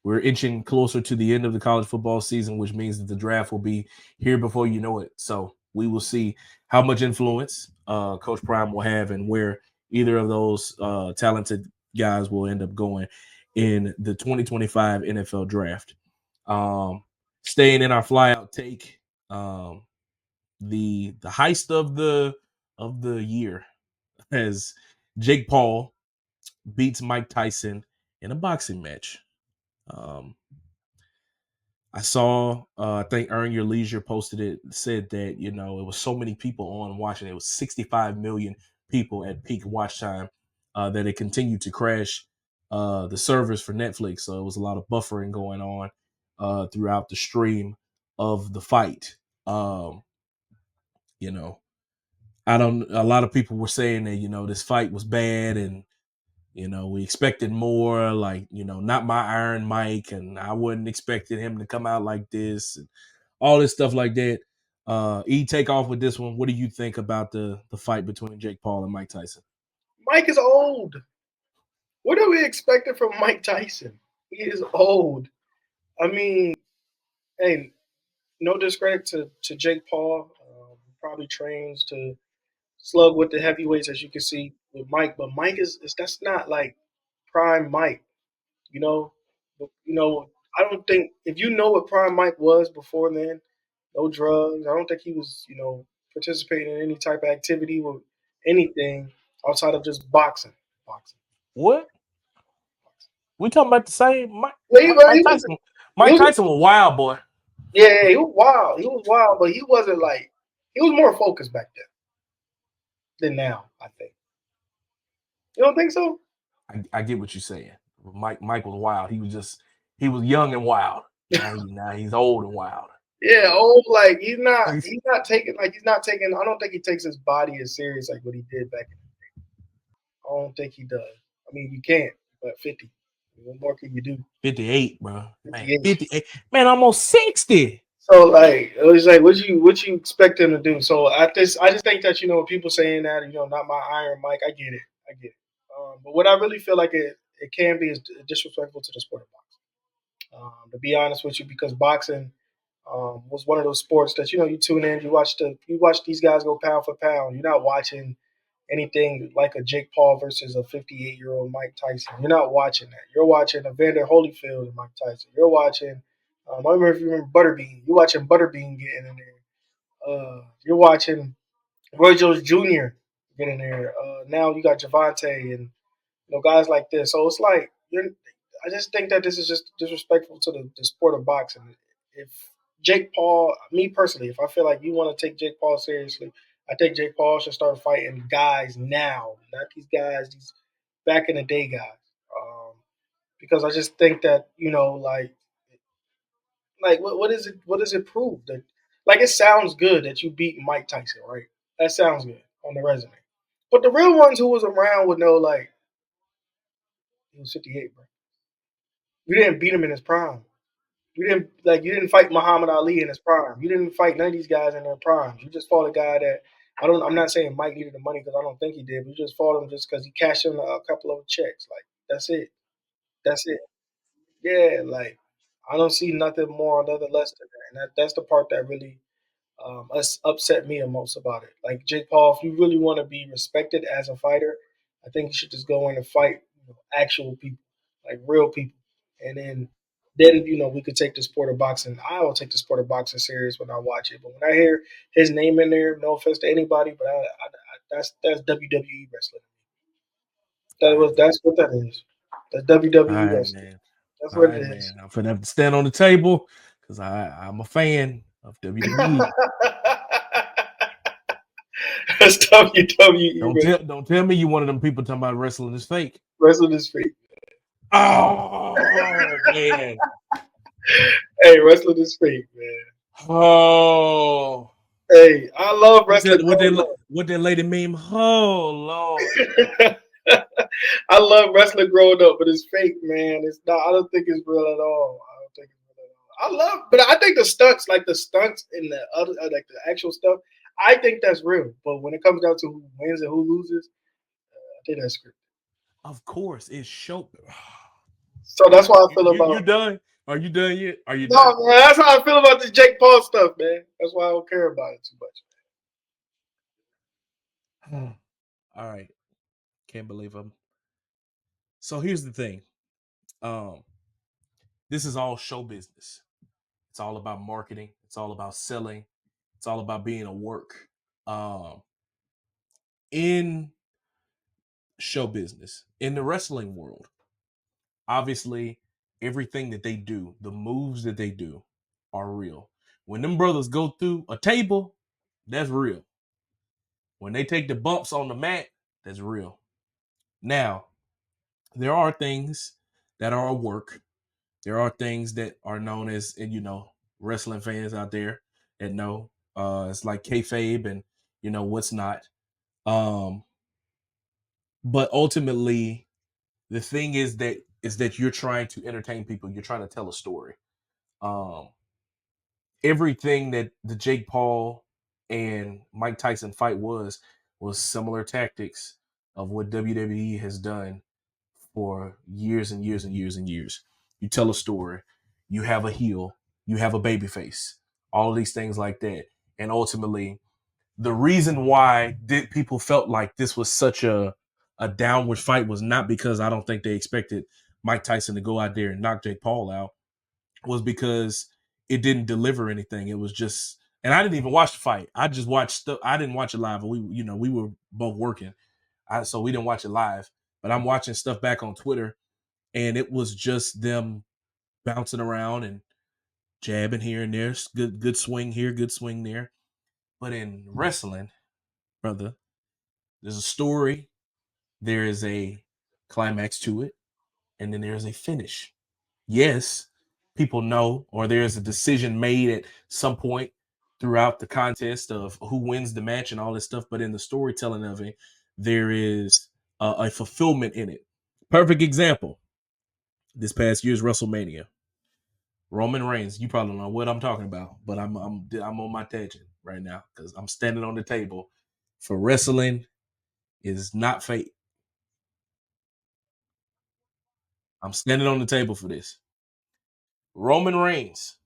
We're inching closer to the end of the college football season, which means that the draft will be here before you know it. So we will see how much influence Coach Prime will have and where either of those talented guys will end up going in the 2025 NFL draft. Um, Staying in our flyout take, the heist of the year as Jake Paul beats Mike Tyson in a boxing match. Um, I saw, I think Earn Your Leisure posted it, said that, it was so many people on watching. It was 65 million people at peak watch time that it continued to crash the servers for Netflix. So it was a lot of buffering going on throughout the stream of the fight. Um, you know, a lot of people were saying that, this fight was bad and, we expected more, like, not my Iron Mike, and I wasn't expecting him to come out like this, and all this stuff like that. Take off with this one. What do you think about the fight between Jake Paul and Mike Tyson? Mike is old. What are we expecting from Mike Tyson? He is old. I mean, hey, no discredit to Jake Paul. Probably trains to slug with the heavyweights, as you can see with Mike. But Mike is that's not like prime Mike. You know, but, I don't think if you know what prime Mike was before then, no drugs. I don't think he was, participating in any type of activity with anything outside of just boxing. Boxing. What? We talking about the same Mike? Yeah, Mike he was. Tyson. He Mike was Tyson was wild, boy. yeah, he was wild. He was wild, but he wasn't like he was more focused back then than now. I think. You don't think so? I get what you're saying. Mike was wild. He was young and wild. Now he's old and wild. Yeah, old like he's not taking. I don't think he takes his body as serious like what he did back. I don't think he does. I mean, you can't, but 50. What more can you do? 58, bro. Man, 58. 58. Man, almost 60. So like it was like what you expect him to do? So I just think that people saying that not my Iron Mike. I get it. I get it. But what I really feel like it can be is disrespectful to the sport of boxing. To be honest with you, because boxing was one of those sports that you tune in, you watch these guys go pound for pound. You're not watching anything like a Jake Paul versus a 58-year-old Mike Tyson. You're not watching that. You're watching Evander Holyfield and Mike Tyson. You're watching. I don't remember if you remember Butterbean. You're watching Butterbean getting in there. You're watching Roy Jones Jr. get in there. Now you got Javante and guys like this. So it's like I just think that this is just disrespectful to the sport of boxing. If Jake Paul, me personally, if I feel like you want to take Jake Paul seriously, I think Jake Paul should start fighting guys now, not these guys, these back in the day guys. Because I just think that like what is it? What does it prove? That like it sounds good that you beat Mike Tyson, right? That sounds good on the resume. But the real ones who was around would know like he was 58, bro. You didn't beat him in his prime. You didn't fight Muhammad Ali in his prime. You didn't fight none of these guys in their primes. You just fought a guy that I'm not saying Mike needed the money because I don't think he did. But you just fought him just because he cashed in a couple of checks. Like that's it. That's it. Yeah, like I don't see nothing more or nothing less than that. And that's the part that really upset me the most about it. Like Jake Paul, if you really want to be respected as a fighter, I think you should just go in and fight actual people, like real people, and then we could take the sport of boxing. I will take the sport of boxing serious when I watch it. But when I hear his name in there, no offense to anybody, but that's WWE wrestling. All right, man. That's what that is. That's All WWE right, wrestling. man. That's All what it right, is. man. I'm finna have to stand on the table because I'm a fan of WWE. That's WWE Don't tell me you one of them people talking about wrestling is fake. wrestling is fake. Oh man. Hey, wrestling is fake, man. Oh. Hey, I love wrestling. What that lady meme? Oh Lord. I love wrestling growing up, but it's fake, man. It's not. I don't think it's real at all. I don't think it's real at all. But I think the stunts and the other, like the actual stuff, I think that's real. But when it comes down to who wins and who loses, I think that's scripted. Of course, it's show. So that's how I feel You about. done? Are you done yet? Are you No, done? man, that's how I feel about this Jake Paul stuff, man. That's why I don't care about it too much. All right. Can't believe them. So here's the thing. Um, this is all show business. It's all about marketing. It's all about selling. It's all about being a work. Um, in show business, in the wrestling world, obviously everything that they do, the moves that they do, are real. When them brothers go through a table, that's real. When they take the bumps on the mat, that's real. Now, there are things that are a work. There are things that are known as, and wrestling fans out there that know, it's like kayfabe and what's not. Um, but ultimately, the thing is that you're trying to entertain people. You're trying to tell a story. Um, everything that the Jake Paul and Mike Tyson fight was similar tactics of what WWE has done for years and years and years and years. You tell a story, you have a heel, you have a baby face, all of these things like that. And ultimately, the reason why people felt like this was such a downward fight was not because I don't think they expected Mike Tyson to go out there and knock Jake Paul out, was because it didn't deliver anything. It was just, and I didn't even watch the fight. I just watched. I didn't watch it live. We were both working, so we didn't watch it live. But I'm watching stuff back on Twitter, and it was just them bouncing around and jabbing here and there. Good swing here, good swing there. But in wrestling, brother, there's a story. There is a climax to it, and then there's a finish. Yes, people know, or there's a decision made at some point throughout the contest of who wins the match and all this stuff. But in the storytelling of it, there is a fulfillment in it. Perfect example: this past year's WrestleMania. Roman Reigns. You probably don't know what I'm talking about, but I'm on my tangent right now because I'm standing on the table for wrestling is not fate. I'm standing on the table for this. Roman Reigns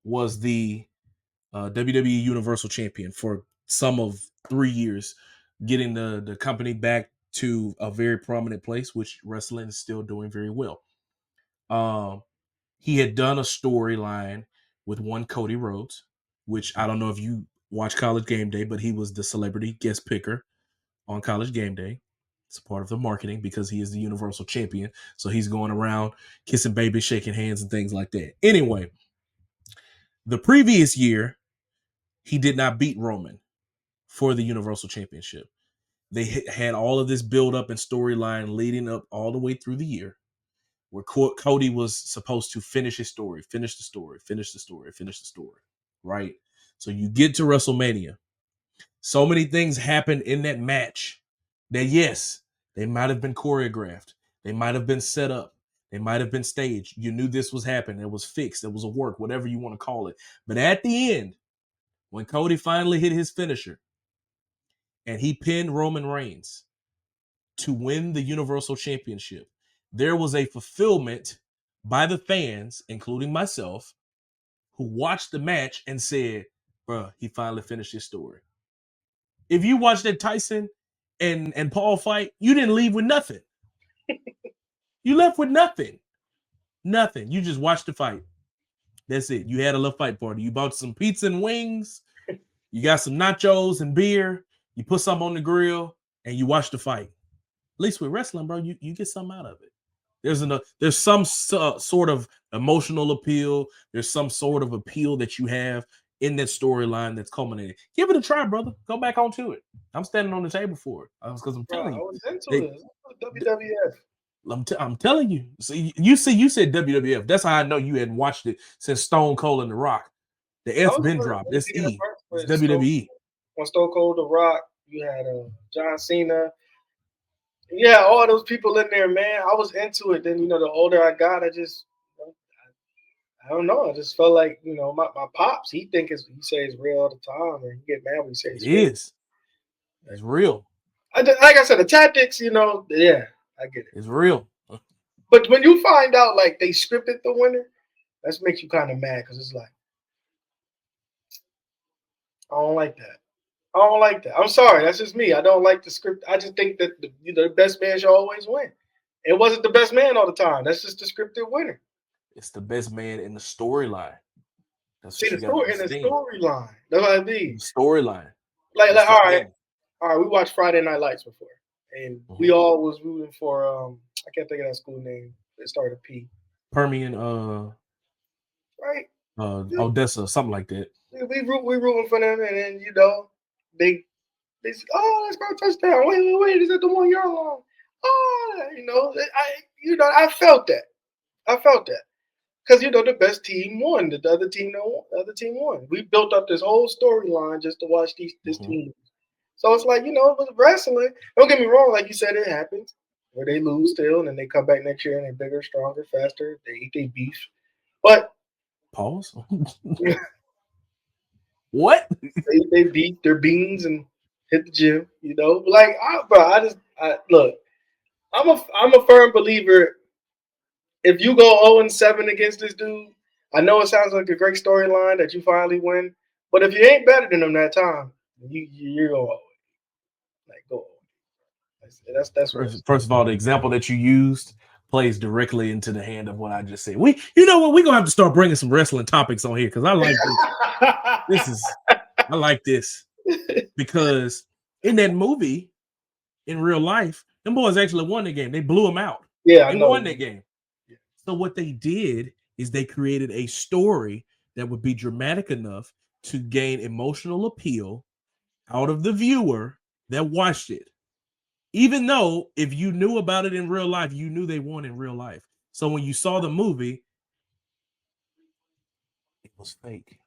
was the WWE Universal Champion for some of 3 years, getting the company back to a very prominent place, which wrestling is still doing very well. Um, he had done a storyline with one Cody Rhodes, which I don't know if you watch College Game Day, but he was the celebrity guest picker on College Game Day. It's a part of the marketing because he is the Universal Champion. So he's going around kissing babies, shaking hands, and things like that. Anyway, the previous year, he did not beat Roman for the Universal Championship. They had all of this build up and storyline leading up all the way through the year where Cody was supposed to finish his story, finish the story, finish the story, finish the story, right? So you get to WrestleMania. So many things happened in that match that, yes, they might have been choreographed. They might have been set up. They might have been staged. You knew this was happening. It was fixed. It was a work, whatever you want to call it. But at the end, when Cody finally hit his finisher and he pinned Roman Reigns to win the Universal Championship, there was a fulfillment by the fans, including myself, who watched the match and said, bruh, he finally finished his story. If you watched that Tyson and Paul fight, you didn't leave with nothing. You left with nothing. Nothing. You just watched the fight. That's it. You had a little fight party. You bought some pizza and wings. You got some nachos and beer. You put some on the grill and you watched the fight. At least with wrestling, bro, you get something out of it. There's some sort of emotional appeal. There's some sort of appeal that you have in that storyline that's culminating. Give it a try, brother. Go back onto it. I'm standing on the table for it because I'm Bro, telling I you, was into they, it. WWF. I'm telling you. See, you said WWF. That's how I know you hadn't watched it since Stone Cold and The Rock. The I F was been really, dropped. really That's big at E. first It's with Stone, WWE. when Stone Cold, The Rock. You had John Cena. Yeah, all those people in there, man. I was into it. Then the older I got, I just I don't know. I just felt like my pops. He says real all the time, and he get mad when he says It it's fake. is. It's real. Like I said, the tactics. Yeah, I get it. It's real. But when you find out like they scripted the winner, that makes you kind of mad because it's like I don't like that. I don't like that. I'm sorry, that's just me. I don't like the script. I just think that the best man should always win. It wasn't the best man all the time. That's just the scripted winner. It's the best man in the storyline. That's See what the you got to story in the understand. storyline. That's what I The mean. storyline. Like That's the thing. all right. We watched Friday Night Lights before, and we all was rooting for I can't think of that school name. It started with P. Permian, Right? Odessa, something like that. We rooting for them, and then they say, oh, let's go touchdown. Wait, is that the 1 yard line? Oh, I felt that. I felt that. Because the best team won. The other team won. We built up this whole storyline just to watch this team. So it's like, with wrestling, don't get me wrong, like you said, it happens. Where they lose still, and then they come back next year and they're bigger, stronger, faster. They eat their beef. But pause. What? They beat their beans and hit the gym, Like, look. I'm a firm believer. If you go 0-7 against this dude, I know it sounds like a great storyline that you finally win, but if you ain't better than him that time, you're going like go. That's First of all, the example that you used plays directly into the hand of what I just said. You know what? We're gonna have to start bringing some wrestling topics on here because I like this. I like this because in that movie, in real life, them boys actually won the game. They blew them out. Yeah, they won that game. Yeah. So what they did is they created a story that would be dramatic enough to gain emotional appeal out of the viewer that watched it. Even though if you knew about it in real life, you knew they won in real life. So when you saw the movie, it was fake.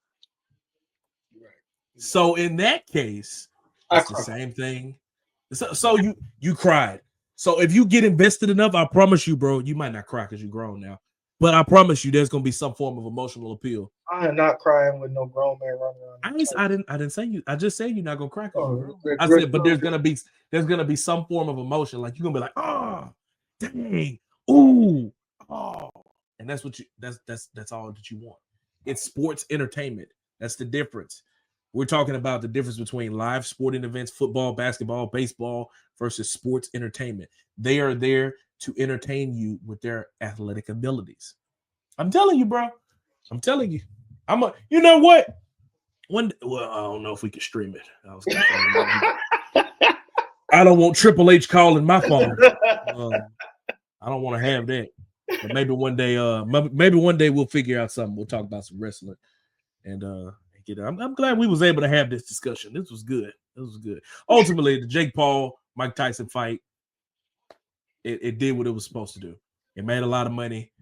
Right. So in that case, it's the same thing. So you cried. So if you get invested enough, I promise you, bro, you might not cry because you're grown now. But I promise you, there's gonna be some form of emotional appeal. I am not crying with no grown man running around. I didn't say you. I just said you're not gonna cry because you're grown. I said, but there's gonna be some form of emotion. Like you're gonna be like, oh, dang, ooh, oh, and that's all that you want. It's sports entertainment. That's the difference. We're talking about the difference between live sporting events, football, basketball, baseball, versus sports entertainment. They are there to entertain you with their athletic abilities. I'm telling you, bro. I'm telling you. You know what? I don't know if we can stream it. I don't want Triple H calling my phone. I don't want to have that. But maybe one day we'll figure out something. We'll talk about some wrestling and I'm glad we was able to have this discussion. This was good. Ultimately, the Jake Paul, Mike Tyson fight, it did what it was supposed to do. It made a lot of money,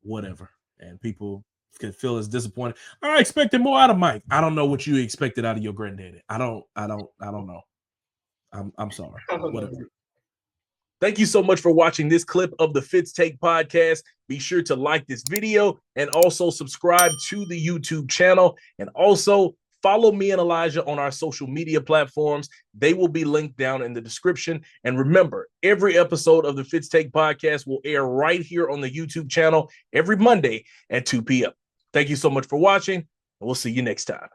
whatever. And people can feel as disappointed. I expected more out of Mike. I don't know what you expected out of your granddaddy. I don't know. I'm sorry. Whatever. Thank you so much for watching this clip of the Fitz Take podcast. Be sure to like this video and also subscribe to the YouTube channel. And also follow me and Elijah on our social media platforms. They will be linked down in the description. And remember, every episode of the Fitz Take podcast will air right here on the YouTube channel every Monday at 2 p.m. Thank you so much for watching, and we'll see you next time.